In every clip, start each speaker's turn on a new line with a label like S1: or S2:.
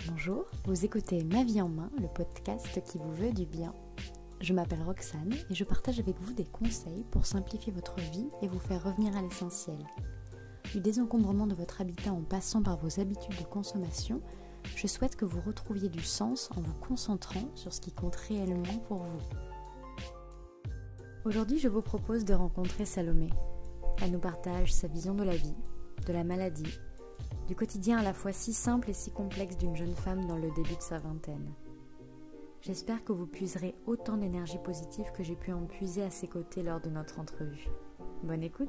S1: Bonjour, vous écoutez Ma vie en main, le podcast qui vous veut du bien. Je m'appelle Roxane et je partage avec vous des conseils pour simplifier votre vie et vous faire revenir à l'essentiel. Du désencombrement de votre habitat en passant par vos habitudes de consommation, je souhaite que vous retrouviez du sens en vous concentrant sur ce qui compte réellement pour vous. Aujourd'hui, je vous propose de rencontrer Salomé. Elle nous partage sa vision de la vie, de la maladie, du quotidien à la fois si simple et si complexe d'une jeune femme dans le début de sa vingtaine. J'espère que vous puiserez autant d'énergie positive que j'ai pu en puiser à ses côtés lors de notre entrevue. Bonne écoute!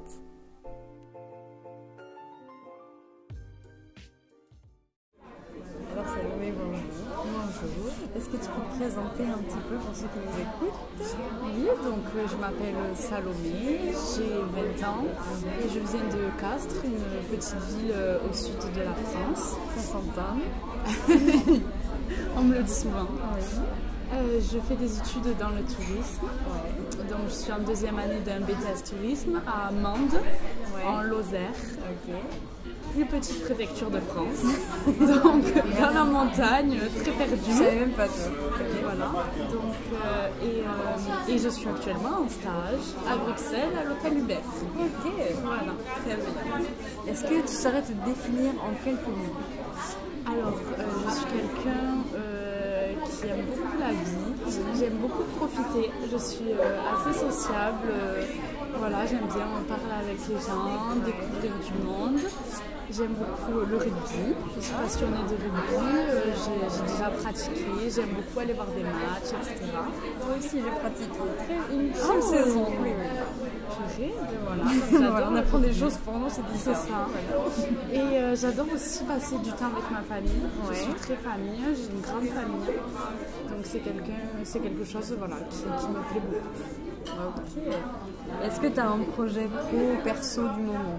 S1: Alors Salomé, bonjour.
S2: Bonjour.
S1: Est-ce que tu peux te présenter un petit peu pour ceux qui nous écoutent?
S2: Oui, donc je m'appelle Salomé, j'ai 20 ans et je viens de Castres, une petite ville au sud de la France.
S1: Ça s'entend.
S2: On me le dit souvent.
S1: Oui.
S2: Je fais des études dans le tourisme.
S1: Ouais.
S2: Donc je suis en deuxième année d'un BTS tourisme à Mende, en Lozère.
S1: Ok.
S2: Plus petite préfecture de France. Donc dans la montagne, très perdue.
S1: Je savais même pas toi.
S2: Et voilà. Donc, et je suis actuellement en stage à Bruxelles, à l'hôtel Hubert.
S1: Ok.
S2: Voilà.
S1: Très bien. Est-ce que tu saurais te définir en quelques mots?
S2: Alors, je suis quelqu'un qui aime beaucoup la vie, j'aime beaucoup profiter, je suis assez sociable, voilà, j'aime bien parler avec les gens, découvrir du monde. J'aime beaucoup le rugby, je suis passionnée de rugby, j'ai déjà pratiqué, j'aime beaucoup aller voir des matchs, etc.
S1: Moi aussi j'ai pratiqué une seule saison. Oui.
S2: Purée, voilà.
S1: Voilà, on apprend des choses pour nous, c'est
S2: ça. Et j'adore aussi passer du temps avec ma famille.
S1: Ouais.
S2: Je suis très famille, j'ai une grande famille. Donc c'est quelque chose voilà, qui me plaît beaucoup.
S1: Ok. Est-ce que tu as un projet pro-perso du moment?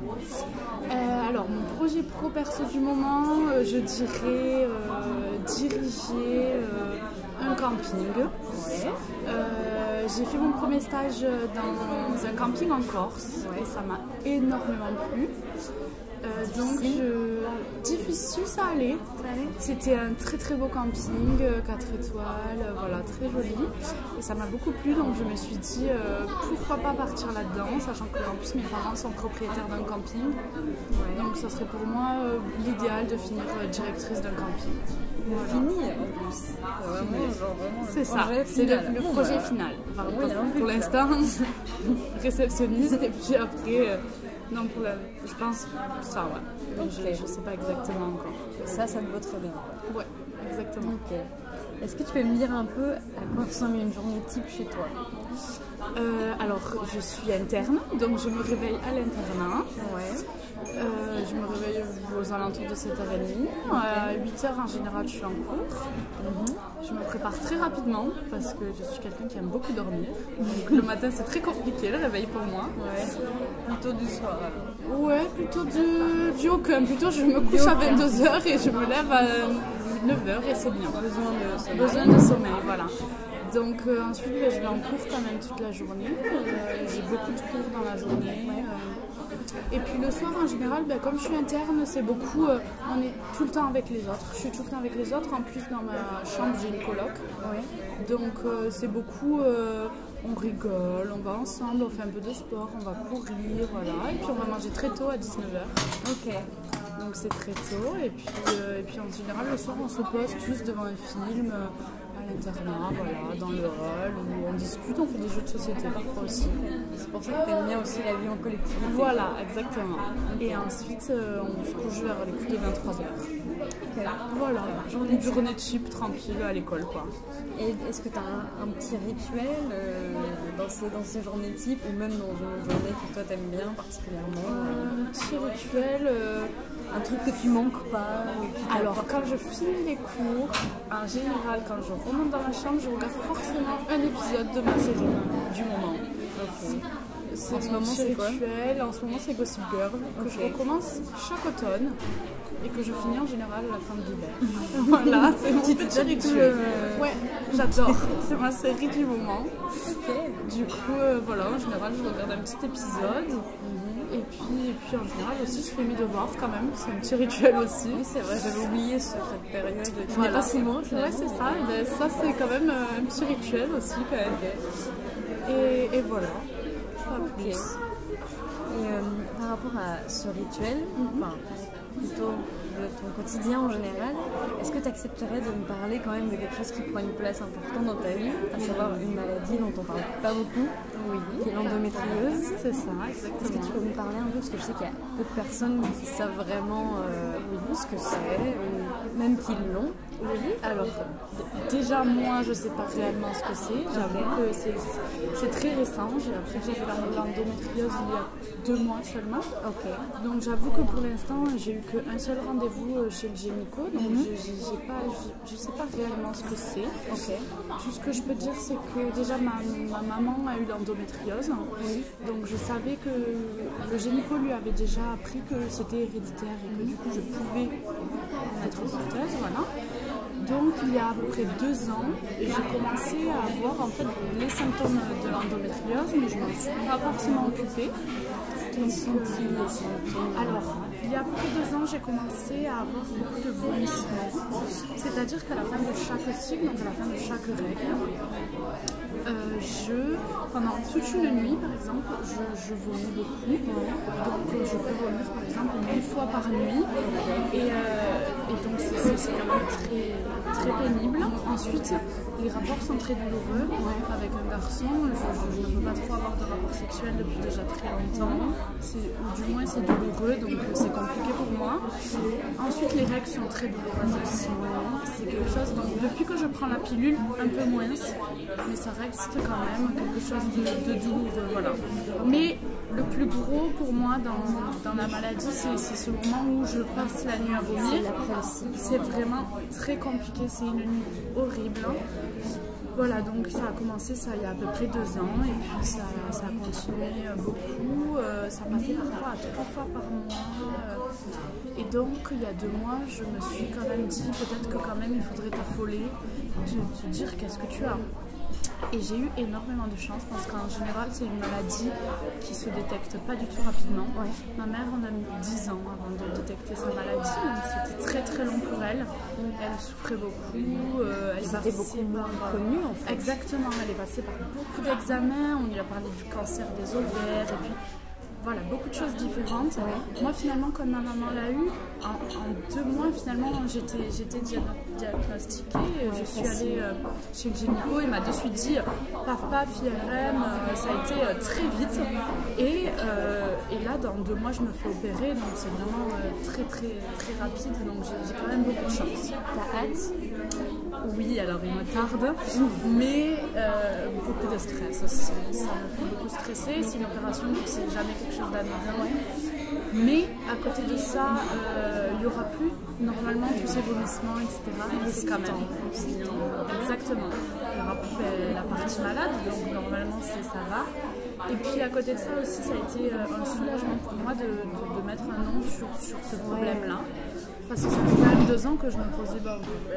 S2: Alors mon projet pro-perso du moment, je dirais diriger un camping.
S1: Ouais.
S2: J'ai fait mon premier stage dans un camping en Corse et ça m'a énormément plu. Donc difficile, ça allait. C'était un très très beau camping, 4 étoiles, voilà, très joli. Et ça m'a beaucoup plu, donc je me suis dit pourquoi pas partir là-dedans, sachant que en plus mes parents sont propriétaires d'un camping. Ouais. Donc ça serait pour moi l'idéal de finir directrice d'un camping.
S1: Voilà. Fini en plus.
S2: C'est ça, c'est le projet final. Enfin, pour l'instant, réceptionniste et puis après. Non, je pense ça, ouais. Okay. Je ne sais pas exactement encore.
S1: Ça te vaut très bien.
S2: Ouais, exactement.
S1: Ok. Est-ce que tu peux me dire un peu à quoi ressemble une journée type chez toi?
S2: Alors, je suis interne, donc je me réveille à l'internat.
S1: Ouais.
S2: Je me réveille aux alentours de 7h30. À 8h en général, je suis en cours. Je me prépare très rapidement parce que je suis quelqu'un qui aime beaucoup dormir. Donc le matin, c'est très compliqué le réveil pour moi.
S1: Ouais. Plutôt du soir alors? Ouais,
S2: plutôt du aucun. Plutôt, je me couche à 22h et je me lève à 9h et c'est bien. Besoin de sommeil, voilà. Donc ensuite, je vais en cours quand même toute la journée. J'ai beaucoup de cours dans la journée. Et puis le soir en général, comme je suis interne, c'est beaucoup, on est tout le temps avec les autres. Je suis tout le temps avec les autres. En plus dans ma chambre j'ai une coloc. Ouais. Donc c'est beaucoup, on rigole, on va ensemble, on fait un peu de sport, on va courir, voilà. Et puis on va manger très tôt à 19h.
S1: Ok.
S2: Donc c'est très tôt. Et puis en général le soir on se pose tous devant un film. À l'internat, voilà, dans le hall, où on discute, on fait des jeux de société parfois aussi.
S1: C'est pour ça que tu aimes bien aussi la vie en collectivité.
S2: Voilà, exactement. Okay. Et ensuite, on se couche vers les coups de 23h.
S1: Okay.
S2: Voilà, une journée de chip tranquille à l'école, quoi.
S1: Et est-ce que tu as un petit rituel dans ces journées type, ou même dans une journée que toi t'aimes bien particulièrement?
S2: Un petit rituel...
S1: un truc que tu manques pas?
S2: Alors, quand je finis les cours, en général, quand je remonte dans ma chambre, je regarde forcément un épisode de ma série du moment.
S1: Okay.
S2: En ce moment, c'est quoi? En ce moment, c'est Gossip Girl, que je recommence chaque automne et que je finis en général à la fin de l'hiver. Voilà, c'est mon petit rituel. Ouais, j'adore. C'est ma série du moment. Okay. Du coup, voilà, en général, je regarde un petit épisode. Et puis puis en général aussi, je fais mes devoirs quand même. C'est un petit rituel aussi.
S3: Oui, c'est vrai, j'avais oublié cette période. Tu n'es
S2: Voilà.
S3: pas si loin, c'est
S2: Ouais, c'est ça. Et ben, ça, c'est quand même un petit rituel aussi, quand même. Et voilà. Pas plus.
S3: Et par rapport à ce rituel, enfin, plutôt de ton quotidien en général, est-ce que tu accepterais de me parler quand même de quelque chose qui prend une place importante dans ta vie, à savoir une maladie dont on parle pas beaucoup, qui est l'endométriose?
S2: C'est ça, exactement.
S3: Est-ce que tu peux me parler un peu, parce que je sais qu'il y a peu de personnes qui savent vraiment ce que c'est, ou même qui l'ont.
S2: Oui, alors déjà moi je sais pas réellement ce que c'est, j'avoue que c'est très récent, après j'avais l'endométriose il y a 2 mois seulement, donc j'avoue que pour l'instant j'ai eu qu'un seul rendez-vous chez le gynéco, donc je sais pas réellement ce que c'est. Tout ce que je peux dire c'est que déjà ma maman a eu l'endométriose, donc je savais que le gynéco lui avait déjà appris que c'était héréditaire et que du coup je pouvais être porteuse, voilà. Donc il y a à peu près 2 ans, j'ai commencé à avoir en fait les symptômes de l'endométriose, mais je ne me suis pas forcément occupée. Donc, alors, il y a à peu près 2 ans, j'ai commencé à avoir beaucoup de vomissements. C'est-à-dire qu'à la fin de chaque cycle, donc à la fin de chaque règle, pendant toute une nuit par exemple, je vomis beaucoup. Donc je peux vomir par exemple 1 fois par nuit. Et donc c'est quand même très pénible. Ensuite, les rapports sont très douloureux. Avec un garçon, je ne peux pas trop avoir de rapports sexuels depuis déjà très longtemps. Du moins c'est douloureux, donc c'est compliqué pour moi. Ensuite, les règles sont très douloureuses aussi. C'est quelque chose, donc depuis que je prends la pilule, un peu moins, mais ça reste quand même quelque chose de douloureux, voilà. Mais le plus gros pour moi dans la maladie, c'est ce moment où je passe la nuit à vomir. C'est vraiment très compliqué, c'est une nuit horrible. Voilà, donc ça a commencé ça il y a à peu près 2 ans et puis ça a continué beaucoup, ça passait parfois à 3 fois par mois et donc il y a 2 mois je me suis quand même dit peut-être que quand même il faudrait t'affoler, te dire qu'est-ce que tu as. Et j'ai eu énormément de chance parce qu'en général c'est une maladie qui se détecte pas du tout rapidement. Ma mère en a mis 10 ans avant de détecter sa maladie, donc c'était très très long pour elle. Elle souffrait beaucoup, elle était beaucoup moins
S3: connue en fait.
S2: Exactement, elle est passée par beaucoup d'examens, on lui a parlé du cancer des ovaires et puis voilà, beaucoup de choses différentes. Moi finalement quand ma maman l'a eu, en 2 mois finalement j'étais diagnostiquée, je suis allée chez le gynéco, il m'a de suite dit paf paf IRM, ça a été très vite et là dans 2 mois je me fais opérer, donc c'est vraiment très rapide, donc j'ai quand même beaucoup de chance.
S3: T'as hâte?
S2: Oui, alors il me tarde, mais beaucoup de stress aussi, ça me fait beaucoup stresser, c'est une opération donc c'est jamais quelque chose d'anodin. Mais à côté de ça, il n'y aura plus normalement tous ces vomissements, etc. Mais c'est quand même. Exactement. Il n'y aura plus la partie malade, donc normalement ça va. Et puis à côté de ça aussi, ça a été un soulagement pour moi de mettre un nom sur ce problème-là. Parce que ça fait quand même 2 ans que je me posais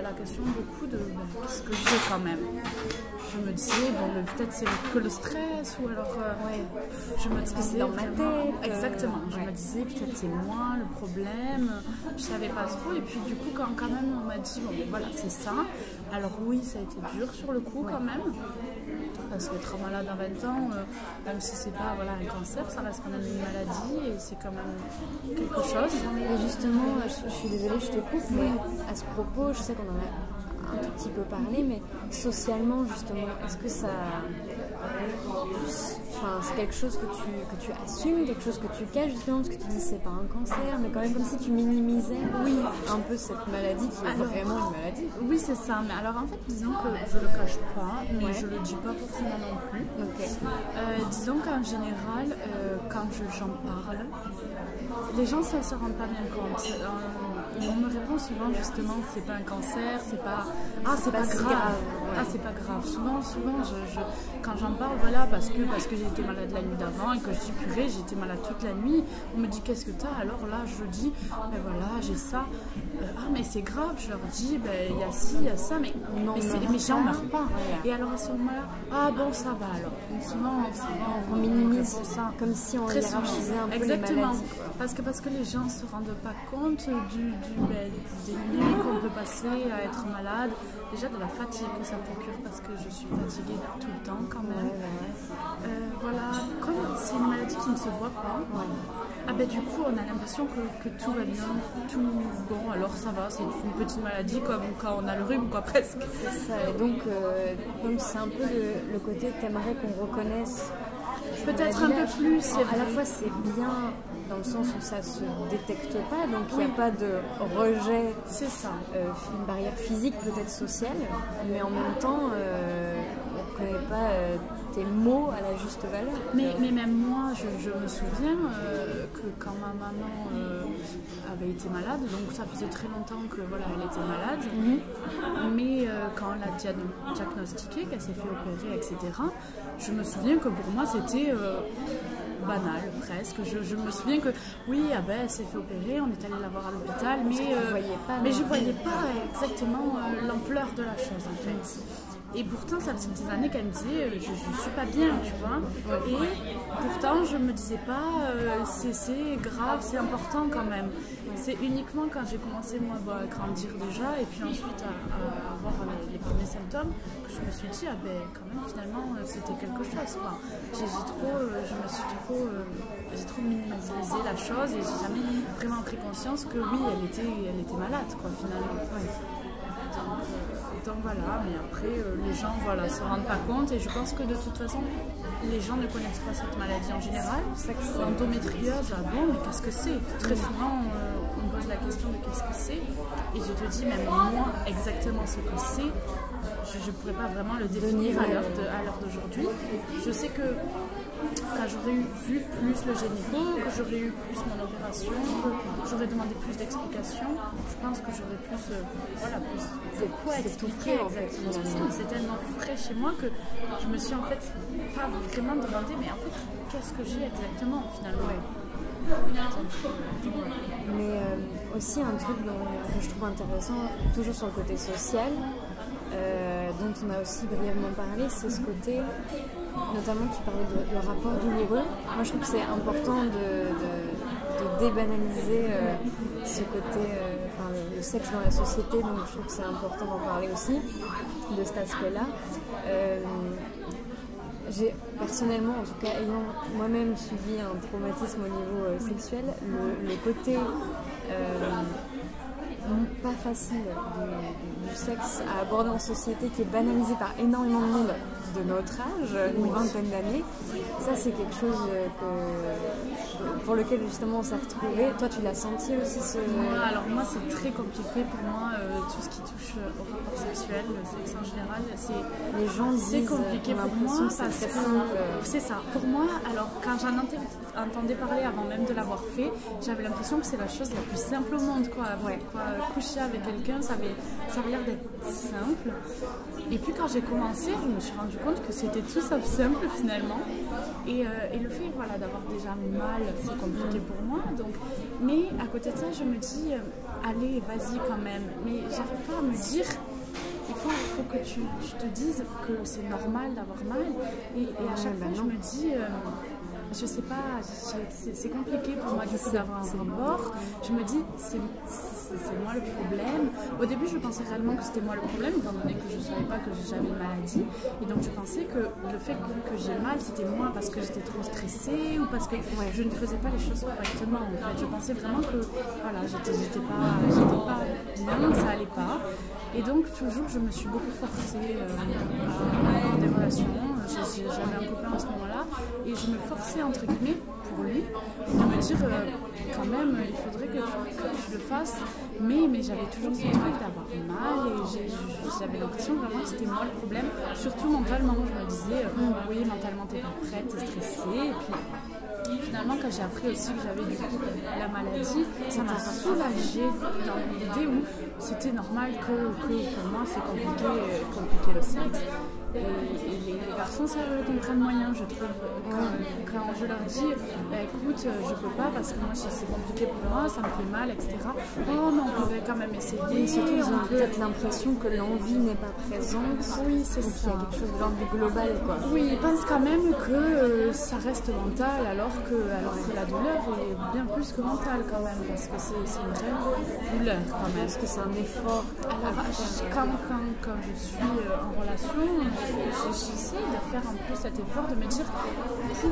S2: la question beaucoup de qu'est-ce que j'ai quand même. Je me disais, peut-être c'est que le stress ou alors je me disais
S3: c'est dans ma tête.
S2: Exactement, je me disais peut-être c'est moi le problème, je savais pas trop. Et puis du coup quand même on m'a dit voilà c'est ça. Alors oui ça a été dur sur le coup quand même. Parce qu'être malade à 20 ans, même si c'est pas un cancer, ça reste quand même une maladie et c'est quand même quelque chose.
S3: Et justement, je suis désolée, je te coupe, mais à ce propos, je sais qu'on en a un tout petit peu parlé, mais socialement justement, est-ce que ça... Enfin, c'est quelque chose que tu assumes, quelque chose que tu caches justement, parce que tu dis c'est pas un cancer, mais quand même comme si tu minimisais un peu cette maladie qui est vraiment une maladie.
S2: Oui, c'est ça, mais alors en fait, disons que je le cache pas, mais je le dis pas forcément non plus. Disons qu'en général, quand j'en parle, les gens ne se rendent pas bien compte. On me répond souvent justement c'est pas un cancer, c'est pas c'est pas grave. Ah c'est pas grave. Souvent quand j'en parle parce que j'ai été malade la nuit d'avant et que je dis purée, j'ai été malade toute la nuit, on me dit qu'est-ce que t'as? Alors là, je dis, ben voilà, j'ai ça. Ah, mais c'est grave, je leur dis, ben il y a ci, il y a ça, mais j'en meurs pas. Voilà. Et alors à ce moment-là, ah bon, ça va alors. Donc, souvent,
S3: on minimise ça, comme si on hiérarchisait un peu
S2: exactement.
S3: les maladies.
S2: Parce que les gens ne se rendent pas compte des nuits qu'on peut passer à être malade, déjà de la fatigue que ça procure, parce que je suis fatiguée tout le temps quand même. Voilà, comme c'est une maladie qui ne se voit pas, ah ben du coup on a l'impression que tout va bien, tout bon, alors ça va, c'est une petite maladie comme quand on a le rhume, quoi, presque.
S3: C'est ça, et donc c'est un peu le côté que t'aimerais qu'on reconnaisse.
S2: Peut-être un peu plus,
S3: à la fois c'est bien dans le sens où ça se détecte pas, donc il n'y a pas de rejet,
S2: c'est ça.
S3: Une barrière physique, peut-être sociale, mais en même temps on ne connaît pas tes mots à la juste valeur.
S2: Mais même moi, je me souviens que quand ma maman avait été malade, donc ça faisait très longtemps que voilà, elle était malade, mais quand on l'a diagnostiquée, qu'elle s'est fait opérer, etc., je me souviens que pour moi c'était banal presque. Je me souviens que oui, ah ben, elle s'est fait opérer, on est allé la voir à l'hôpital, mais je voyais pas exactement l'ampleur de la chose en fait. Et pourtant, ça faisait des années qu'elle me disait je suis pas bien, tu vois. Et pourtant, je me disais pas c'est grave, c'est important quand même. C'est uniquement quand j'ai commencé moi à grandir déjà et puis ensuite à avoir les premiers symptômes que je me suis dit ah ben quand même finalement c'était quelque chose, quoi. J'ai trop minimisé la chose et j'ai jamais vraiment pris conscience que oui, elle était malade, quoi, finalement. Donc voilà, mais après les gens se rendent pas compte et je pense que de toute façon les gens ne connaissent pas cette maladie en général. L'endométriose, ah bon, mais qu'est-ce que c'est? Très souvent on me pose la question de qu'est-ce que c'est et je te dis même moi exactement ce que c'est, je ne pourrais pas vraiment le définir à l'heure d'aujourd'hui. Je sais que quand j'aurais vu plus le gynéco, que j'aurais eu plus mon opération, que j'aurais demandé plus d'explications, je pense que j'aurais plus de quoi expliquer exactement ce que c'est. Mais c'est tellement frais chez moi que je me suis en fait pas vraiment demandé, mais en fait, qu'est-ce que j'ai exactement finalement?
S3: Mais aussi un truc que je trouve intéressant, toujours sur le côté social, dont on a aussi brièvement parlé, c'est ce côté, notamment tu parlais de rapport douloureux. Moi je trouve que c'est important de débanaliser ce côté, le sexe dans la société, donc je trouve que c'est important d'en parler aussi, de cet aspect-là. J'ai personnellement, en tout cas ayant moi-même subi un traumatisme au niveau sexuel, le côté pas facile du sexe à aborder en société, qui est banalisé par énormément de monde de notre âge, une vingtaine d'années, ça c'est quelque chose pour lequel justement on s'est retrouvé. Toi tu l'as senti aussi
S2: Alors moi c'est très compliqué pour moi, tout ce qui touche au rapport sexuel, le sexe en général, c'est compliqué pour moi parce que c'est ça. Pour moi, alors quand j'en entendais parler avant même de l'avoir fait, j'avais l'impression que c'est la chose la plus simple au monde, quoi. Coucher avec quelqu'un, ça avait l'air d'être simple. Et puis quand j'ai commencé, je me suis rendu compte que c'était tout sauf simple finalement. Et le fait d'avoir déjà mal, c'est compliqué pour moi. Donc, mais à côté de ça, je me dis, allez, vas-y quand même. Mais j'arrive pas à me dire, il faut que tu te dises que c'est normal d'avoir mal. Et à chaque fois, je me dis... je sais pas, c'est compliqué pour moi du coup d'avoir un rapport. Je me dis, c'est moi le problème. Au début, je pensais réellement que c'était moi le problème, étant donné que je ne savais pas que j'avais une maladie. Et donc, je pensais que le fait que j'ai mal, c'était moi parce que j'étais trop stressée ou parce que je ne faisais pas les choses correctement. En fait, je pensais vraiment que j'étais pas bien, ça allait pas. Et donc, toujours, je me suis beaucoup forcée à avoir des relations. J'avais un copain à ce moment-là et je me forçais entre guillemets pour lui de me dire quand même il faudrait que tu le fasses, mais j'avais toujours ce truc d'avoir mal et j'avais l'impression vraiment que c'était moi le problème, surtout mentalement. Je me disais oui, mentalement t'es pas prête, t'es stressée. Et puis finalement, quand j'ai appris aussi que j'avais du coup la maladie, ça m'a soulagée dans l'idée où c'était normal que pour moi c'est compliqué le sexe. Et les garçons, ça le comprennent moyen, je trouve. Quand je leur dis, écoute, je peux pas parce que moi, c'est compliqué pour moi, ça me fait mal, etc. Oh, mais on pourrait quand même essayer.
S3: Et surtout, ils ont peut-être l'impression que l'envie n'est pas présente.
S2: Oui, c'est
S3: donc
S2: ça.
S3: Il y a quelque chose de l'ordre du global, quoi.
S2: Oui, ils pensent quand même que ça reste mental, alors que la douleur est bien plus que mentale quand même, parce que c'est une vraie douleur quand même.
S3: Parce que c'est un effort.
S2: Alors, quand je suis en relation, j'essaie de faire un peu cet effort de me dire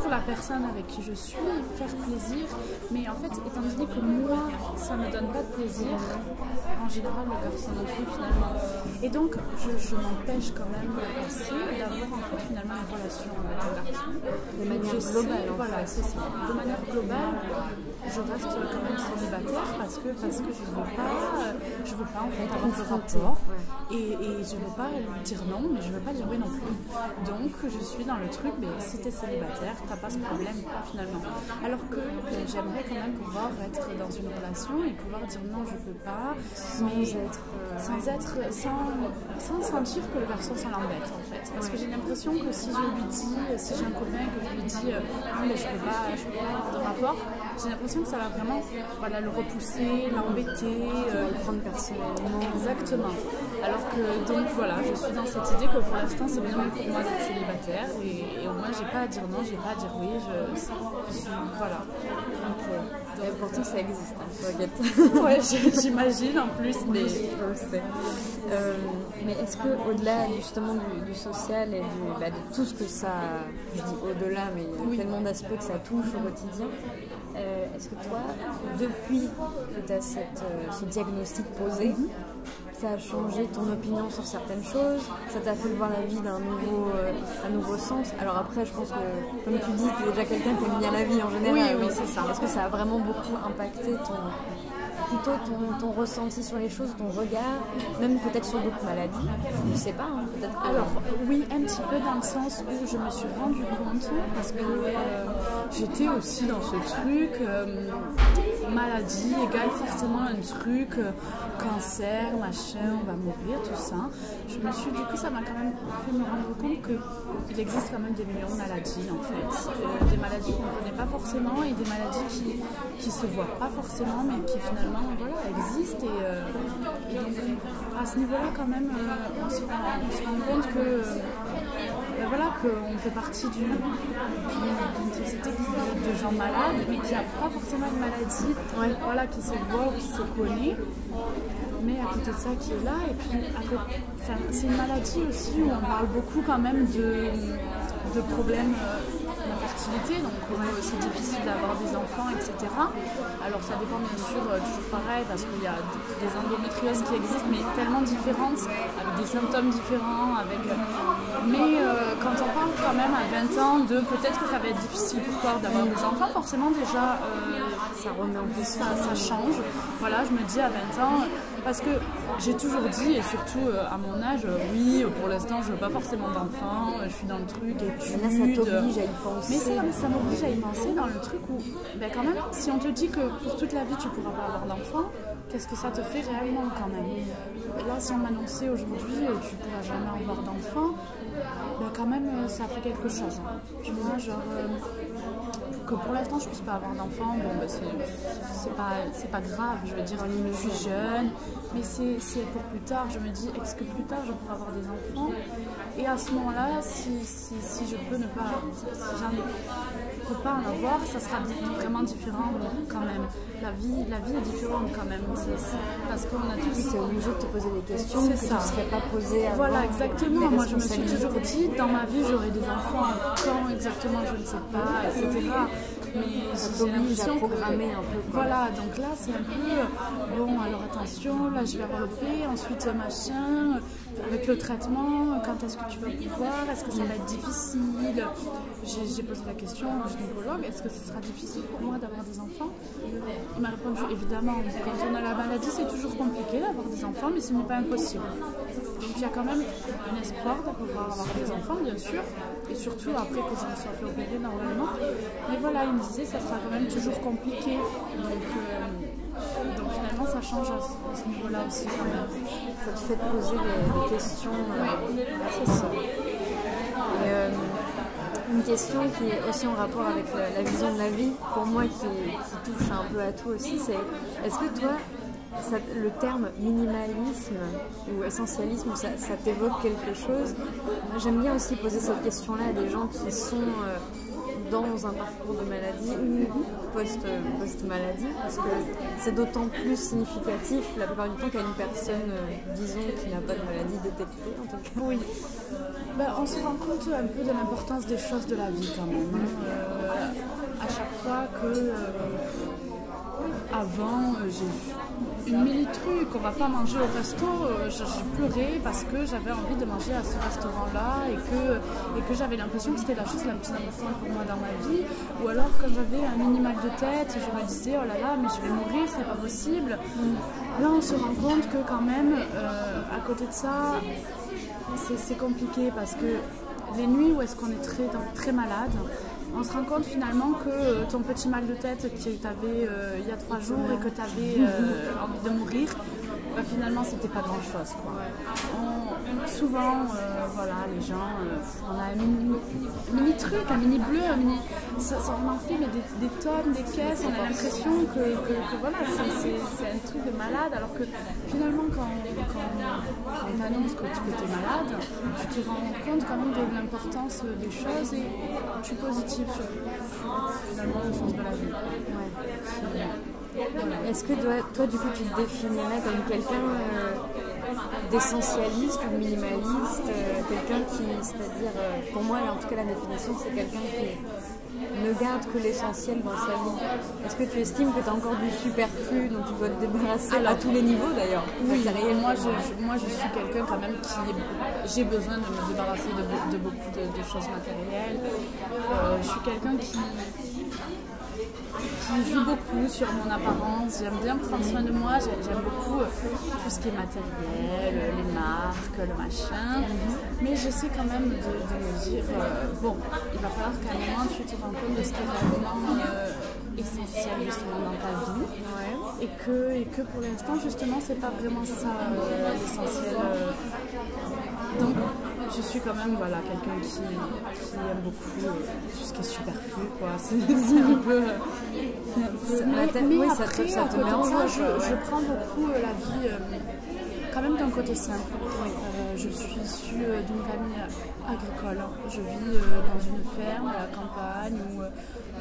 S2: pour la personne avec qui je suis, faire plaisir, mais en fait, étant donné que moi, ça ne me donne pas de plaisir, en général, le garçon non plus finalement. Et donc, je m'empêche quand même assez d'avoir en fait finalement une relation avec un garçon.
S3: De manière globale,
S2: voilà, c'est ça. De manière globale, je reste quand même célibataire parce que je veux pas en fait avoir de rapport et je veux pas lui dire non, mais je veux pas dire oui non plus. Donc je suis dans le truc, mais si t'es célibataire, t'as pas ce problème finalement. Alors que j'aimerais quand même pouvoir être dans une relation et pouvoir dire non, je peux pas, sans sentir que le garçon ça l'embête en fait. Parce que j'ai l'impression que si je lui dis, si j'ai un copain que je lui dis non mais je peux pas avoir de rapport, j'ai l'impression que ça va vraiment le repousser, l'embêter,
S3: le prendre personnellement.
S2: Exactement. Alors que donc voilà, je suis dans cette idée que pour l'instant c'est bien pour moi d'être célibataire et au moins j'ai pas à dire non, j'ai pas à dire oui, je suis voilà.
S3: Donc, et pourtant ça existe,
S2: ouais, j'imagine en plus, mais
S3: je sais. Mais est-ce que au-delà justement du social et de tout ce que ça, je dis au-delà, mais il y a tellement d'aspects que ça touche au quotidien, est-ce que toi, depuis que tu as ce diagnostic posé, ça a changé ton opinion sur certaines choses, ça t'a fait voir la vie d'un nouveau sens? Alors après, je pense que, comme tu dis, tu es déjà quelqu'un qui aime bien la vie en général.
S2: Oui, c'est ça.
S3: Est-ce que ça a vraiment beaucoup impacté ton ressenti sur les choses, ton regard, même peut-être sur d'autres maladies? Je ne sais pas, hein, peut-être.
S2: Alors oui, un petit peu dans le sens où je me suis rendu compte, parce que j'étais aussi dans ce truc, maladie égale forcément un truc, cancer, machin, on va mourir, tout ça. Je me suis, du coup, ça m'a quand même fait me rendre compte qu'il existe quand même des millions de maladies en fait. Des maladies qu'on ne connaît pas forcément et des maladies qui se voient pas forcément, mais qui finalement existent. Et donc à ce niveau-là quand même, on se rend compte que qu'on fait partie d'une société de gens malades, mais qui n'a pas forcément une maladie qui se voit ou qui se connaît, mais à côté de ça qui est là. Et puis c'est une maladie aussi où on parle beaucoup quand même de problèmes d'infertilité, donc c'est difficile d'avoir des enfants, etc. Alors ça dépend bien sûr toujours pareil, parce qu'il y a des endométrioses qui existent, mais tellement différentes, avec des symptômes différents, mais quand on parle quand même à 20 ans de peut-être que ça va être difficile pour toi d'avoir des enfants, forcément déjà
S3: ça remet en plus,
S2: ça change. Voilà, je me dis à 20 ans, parce que j'ai toujours dit, et surtout à mon âge, oui, pour l'instant je veux pas forcément d'enfants, je suis dans le truc études.
S3: Là ça t'oblige à y penser.
S2: Mais ça m'oblige à y penser dans le truc où, quand même, si on te dit que pour toute la vie tu pourras pas avoir d'enfants, qu'est-ce que ça te fait réellement quand même? Là, si on m'annonçait aujourd'hui tu pourras jamais avoir d'enfants, quand même ça fait quelque chose. Tu vois, genre que pour l'instant je puisse pas avoir d'enfants, c'est pas grave, je veux dire, je suis jeune, mais c'est pour plus tard. Je me dis, est-ce que plus tard je pourrai avoir des enfants? Et à ce moment-là, si je peux ne pas, si jamais je peux pas en avoir, ça sera vraiment différent quand même. La vie est différente quand même, parce qu'on a tous...
S3: Tu es obligé de te poser des questions que tu ne serais pas posées avant.
S2: Voilà, exactement. Moi, je me suis toujours dit, dans ma vie, j'aurai des enfants. Quand exactement, je ne sais pas, etc. Mais j'ai l'impression
S3: à programmer un peu.
S2: Voilà, donc là, c'est un peu... Bon, alors attention, là, je vais avoir le bébé, ensuite machin, avec le traitement, quand est-ce que tu vas pouvoir, est-ce que ça va être difficile? J'ai posé la question au gynécologue, est-ce que ce sera difficile pour moi d'avoir des enfants? Il m'a répondu, évidemment, quand on a la maladie, c'est toujours compliqué d'avoir des enfants, mais ce n'est pas impossible. Donc il y a quand même un espoir de pouvoir avoir des enfants, bien sûr, et surtout après que je me sois fait opérer normalement. Mais voilà, il me disait, ça sera quand même toujours compliqué. Donc finalement, ça change à ce niveau-là aussi quand même.
S3: Ça te fait poser des questions.
S2: Oui, c'est ça.
S3: Une question qui est aussi en rapport avec la vision de la vie, pour moi qui touche un peu à tout aussi, c'est est-ce que toi, le terme minimalisme ou essentialisme, ça t'évoque quelque chose? Moi, j'aime bien aussi poser cette question-là à des gens qui sont dans un parcours de maladie ou post-maladie, parce que c'est d'autant plus significatif la plupart du temps qu'à une personne, disons, qui n'a pas de maladie détectée en tout cas.
S2: Oui. Ben, on se rend compte un peu de l'importance des choses de la vie quand même. À chaque fois que avant j'ai une mini-truc, on va pas manger au resto, j'ai pleuré parce que j'avais envie de manger à ce restaurant-là et que j'avais l'impression que c'était la chose la plus importante pour moi dans ma vie. Ou alors quand j'avais un mini mal de tête, je me disais oh là là mais je vais mourir, c'est pas possible. Là on se rend compte que quand même à côté de ça c'est compliqué parce que les nuits où est-ce qu'on est très malade, on se rend compte finalement que ton petit mal de tête que tu avais il y a 3 jours et que tu avais envie de mourir, bah, finalement c'était pas grand chose quoi. Souvent voilà, les gens on a un mini truc, un mini bleu, ça on en fait mais des tonnes, des caisses, on a l'impression que voilà, c'est un truc de malade alors que finalement quand on t'annonce que tu es malade, tu te rends compte quand même de l'importance des choses et tu es positif sur finalement le sens de la vie.
S3: Ouais. Est-ce que toi du coup tu te définirais comme quelqu'un d'essentialiste ou minimaliste, quelqu'un qui, c'est-à-dire pour moi en tout cas la définition c'est quelqu'un qui ne garde que l'essentiel dans sa vie. Est-ce que tu estimes que tu as encore du superflu dont tu dois te débarrasser à tous les niveaux d'ailleurs?
S2: Oui, moi je suis quelqu'un quand même j'ai besoin de me débarrasser de beaucoup de choses matérielles. Je suis quelqu'un qui joue beaucoup sur mon apparence, j'aime bien prendre soin de moi, j'aime beaucoup tout ce qui est matériel, les marques, le machin, mais j'essaie quand même de me dire, bon, il va falloir qu'à un moment tu te rends compte de ce qui est vraiment essentiel justement dans ta vie, et que pour l'instant justement c'est pas vraiment ça l'essentiel. Donc je suis quand même voilà, quelqu'un qui aime beaucoup tout ce qui est superflu quoi. C'est un peu mais après à côté de ça je prends beaucoup la vie quand même d'un côté simple. Je suis issue d'une famille agricole. Je vis dans une ferme à la campagne où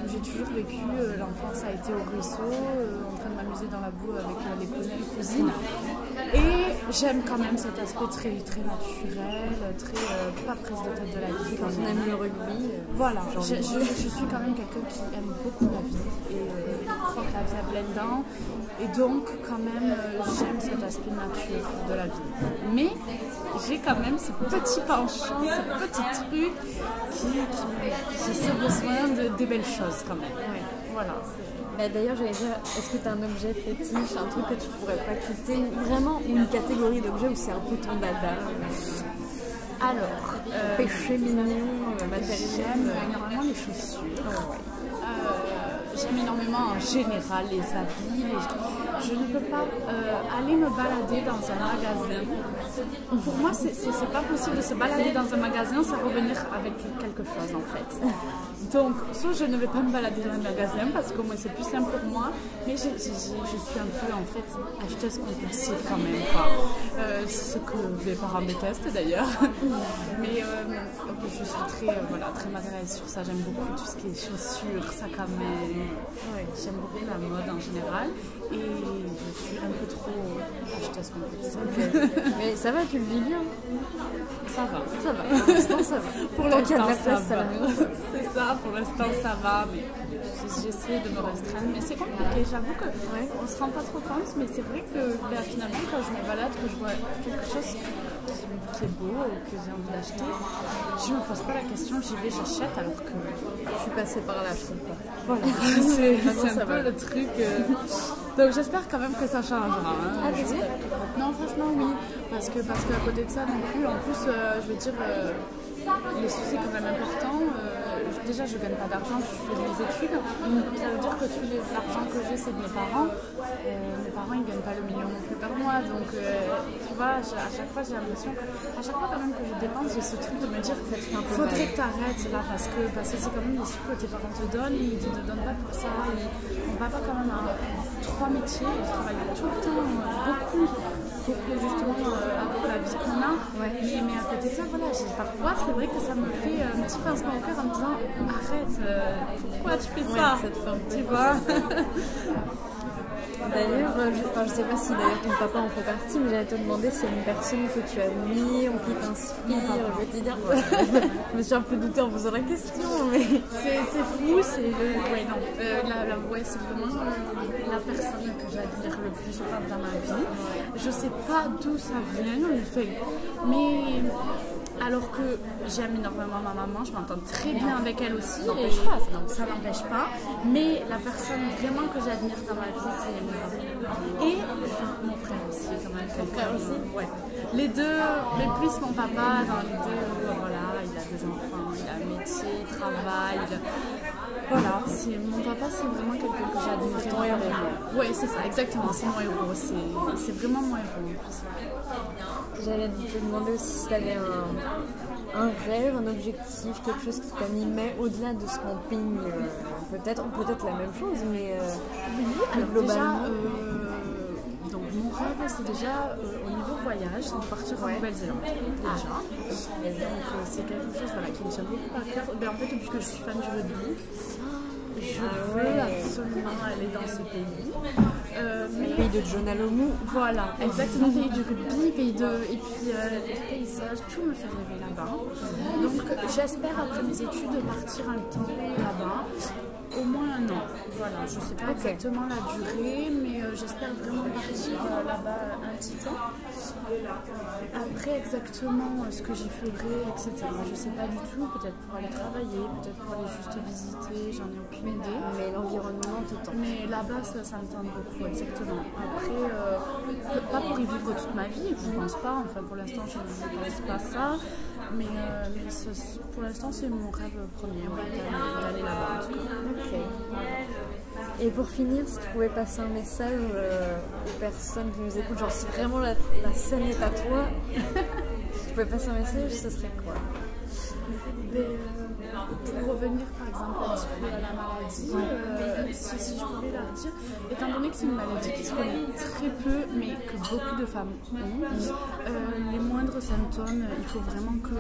S2: j'ai toujours vécu. L'enfance a été au ruisseau, en train de m'amuser dans la boue avec les cousins et cousines. Et j'aime quand même cet aspect très, très naturel, très pas prise de tête de la vie.
S3: Quand on aime le rugby.
S2: Voilà, je suis quand même quelqu'un qui aime beaucoup la vie et qui croque la vie à pleines dents. Et donc, quand même, j'aime cet aspect nature de la vie. Mais j'ai quand même ce petit penchant, ce petit truc qui j'ai ce besoin des belles choses quand même. Voilà.
S3: Bah d'ailleurs, j'allais dire, est-ce que tu as un objet fétiche, un truc que tu pourrais pas quitter, vraiment une catégorie d'objets où c'est un peu ton dada?
S2: Alors,
S3: péché mignon, matériel.
S2: J'aime énormément les chaussures. J'aime énormément en général les habits. Je ne peux pas aller me balader dans un magasin. Pour moi, c'est pas possible de se balader dans un magasin sans revenir avec quelque chose en fait. Donc, soit je ne vais pas me balader dans un magasin parce que moi c'est plus simple pour moi, mais je suis un peu en fait acheteuse compulsive quand même, quoi. Ce que mes parents détestent d'ailleurs. Mais je suis très matérialiste sur ça. J'aime beaucoup tout ce qui est chaussures, sac à main. J'aime beaucoup la mode en général et je suis un peu trop acheteuse compulsive.
S3: Mais ça va, tu le vis bien?
S2: Ça va.
S3: Pour l'instant, ça va.
S2: Pour l'instant, ça va. C'est ça, pour l'instant, ça va. Mais j'essaie de me restreindre. Mais c'est compliqué. J'avoue qu'on ne se rend pas trop compte. Mais c'est vrai que finalement, quand je me balade, que je vois quelque chose qui est beau ou que j'ai envie d'acheter, je ne me pose pas la question. J'y vais, j'achète alors que
S3: je suis passée par là, je sais pas.
S2: Voilà, c'est un peu le truc. Donc j'espère quand même que ça changera.
S3: Ah, j'espère.
S2: Non, franchement, oui. Parce qu'à côté de ça non plus, en plus, je veux dire, les sous c'est quand même important. déjà je gagne pas d'argent, je fais mes études. Ça veut dire que tout l'argent que j'ai, c'est de mes parents. Mes parents, ils gagnent pas le million non plus par mois. Donc, tu vois, à chaque fois, j'ai l'impression qu'à chaque fois quand même que je dépense, j'ai ce truc de me dire faudrait que tu arrêtes là parce que c'est quand même des sous que tes parents te donnent, ils te donnent pas pour ça. Mon papa quand même a 3 métiers, il travaille tout le temps, beaucoup, pour justement avoir la vie qu'on a. Mais à côté de ça, voilà, parfois c'est vrai que ça me fait un petit pincement au cœur en me disant arrête, pourquoi tu fais ça, tu vois.
S3: D'ailleurs, je sais pas si d'ailleurs ton papa en fait partie, mais j'allais te demander si c'est une personne que tu admires ou qui t'inspire au quotidien. Je me suis un peu doutée en posant la question, mais...
S2: C'est fou, c'est le... Ouais, non. C'est vraiment la personne que j'admire le plus dans ma vie. Je sais pas d'où ça vient, mais... Alors que j'aime énormément ma maman, je m'entends très bien avec elle aussi. Ça n'empêche pas. Mais la personne vraiment que j'admire dans ma vie, c'est mon papa. Et mon frère aussi, quand même. Ton frère aussi ? Ouais. Les deux, mais plus mon papa, dans les deux, voilà, il a des enfants, il a un métier, il travaille. Voilà, mon papa, c'est vraiment quelqu'un que j'admire.
S3: Ton héros.
S2: Oui, c'est ça, exactement, c'est mon héros. C'est vraiment mon héros.
S3: J'allais te demander aussi si tu avais un rêve, un objectif, quelque chose qui t'animait au-delà de ce camping, peut-être la même chose, mais
S2: oui, alors
S3: globalement.
S2: Déjà, donc mon rêve, c'est déjà au niveau voyage, c'est de partir en Nouvelle-Zélande. Déjà. Et donc c'est quelque chose qui me tient beaucoup à cœur. En fait, depuis que je suis fan du rugby, je veux absolument aller dans ce pays.
S3: Le pays de John Alomou.
S2: Voilà, exactement, pays du rugby, et puis les paysages, tout me fait rêver là-bas. Donc j'espère après mes études partir un temps là-bas, au moins 1 an. Voilà, je ne sais pas exactement la durée, mais j'espère vraiment partir là-bas un petit temps. Après exactement ce que j'y ferai, etc. Je ne sais pas du tout, peut-être pour aller travailler, peut-être pour aller juste visiter, j'en ai aucune idée.
S3: Mais l'environnement tout le temps.
S2: Mais là-bas, ça me tente beaucoup, exactement. Après, pas pour y vivre toute ma vie, je ne pense pas. Enfin, pour l'instant, je ne pense pas ça. Mais pour l'instant, c'est mon rêve premier, d'aller là-bas en tout cas.
S3: Ok. Et pour finir, si tu pouvais passer un message aux personnes qui nous écoutent, genre si vraiment la scène est à toi, si tu pouvais passer un message, ce serait quoi ?
S2: Pour revenir par exemple un petit peu à la maladie, si je pouvais leur dire, étant donné que c'est une maladie qui se connaît très peu mais que beaucoup de femmes ont, les moindres symptômes, il faut vraiment que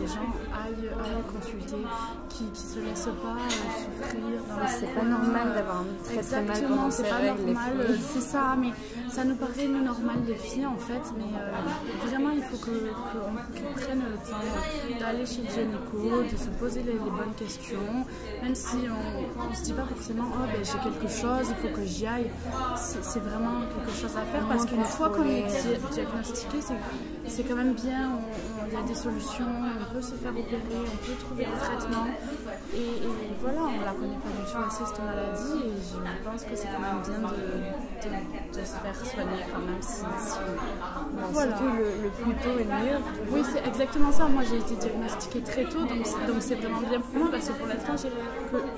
S2: les gens aillent consulter, qui ne se laissent pas souffrir.
S3: C'est pas normal d'avoir un très mal pendant
S2: c'est
S3: ses
S2: pas
S3: règles,
S2: normal, c'est ça, mais ça nous paraît normal les filles en fait, mais vraiment il faut qu'on prenne le temps d'aller chez le gynéco, de se poser les bonnes questions, même si on ne se dit pas forcément j'ai quelque chose, il faut que j'y aille. C'est vraiment quelque chose à faire parce qu'une fois qu'on est diagnostiqué, c'est quand même bien, il y a des solutions, on peut se faire opérer, on peut trouver des traitements et voilà, on ne la connaît pas du tout assez cette maladie et je pense que c'est quand même bien de se faire soigner quand même si
S3: voilà. Surtout le plus tôt est mieux.
S2: Oui, c'est exactement ça. Moi j'ai été diagnostiquée très tôt, donc c'est vraiment bien pour moi parce que pour l'instant j'ai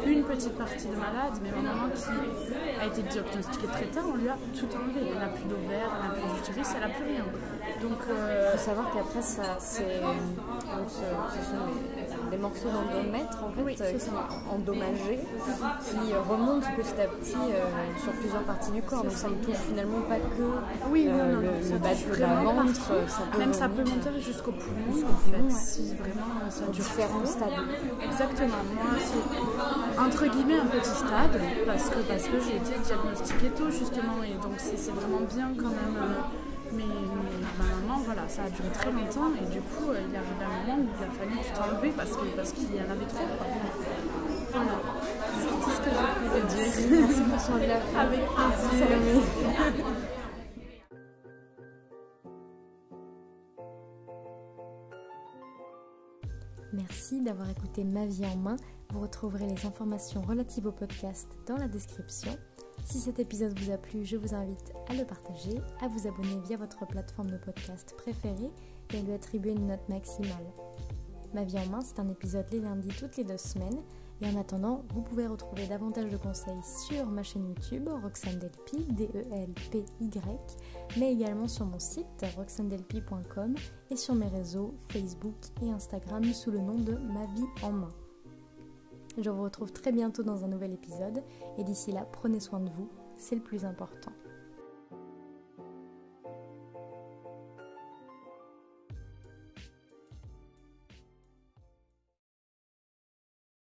S2: qu'une petite partie de malade, mais ma maman qui a été diagnostiquée très tard, on lui a tout enlevé. Elle n'a plus d'ovaire, elle n'a plus d'utérus, elle n'a plus rien. Donc
S3: il faut savoir qu'après ce sont des morceaux d'endomètre en fait, qui sont endommagés, qui remontent petit à petit sur plusieurs parties du corps. Donc ça ne touche finalement pas que le bas de la ventre.
S2: Ça peut monter jusqu'au poumon en fait, si vraiment ça dure.
S3: Différents stades.
S2: Exactement. Moi c'est entre guillemets un petit stade parce que j'ai été diagnostiquée tôt justement et donc c'est vraiment bien quand même. Mais ma maman, voilà, ça a duré très longtemps et du coup, il est arrivé un moment où il a fallu tout enlever parce qu'il y en avait trop. Voilà. C'est tout ce que j'ai pu te dire.
S3: Merci pour son lien.
S2: Avec plaisir.
S1: Merci d'avoir écouté Ma vie en main. Vous retrouverez les informations relatives au podcast dans la description. Si cet épisode vous a plu, je vous invite à le partager, à vous abonner via votre plateforme de podcast préférée et à lui attribuer une note maximale. Ma vie en main, c'est un épisode les lundis toutes les 2 semaines. Et en attendant, vous pouvez retrouver davantage de conseils sur ma chaîne YouTube, Roxane Delpy, DELPY, mais également sur mon site, roxanedelpy.com, et sur mes réseaux Facebook et Instagram sous le nom de Ma vie en main. Je vous retrouve très bientôt dans un nouvel épisode, et d'ici là, prenez soin de vous, c'est le plus important.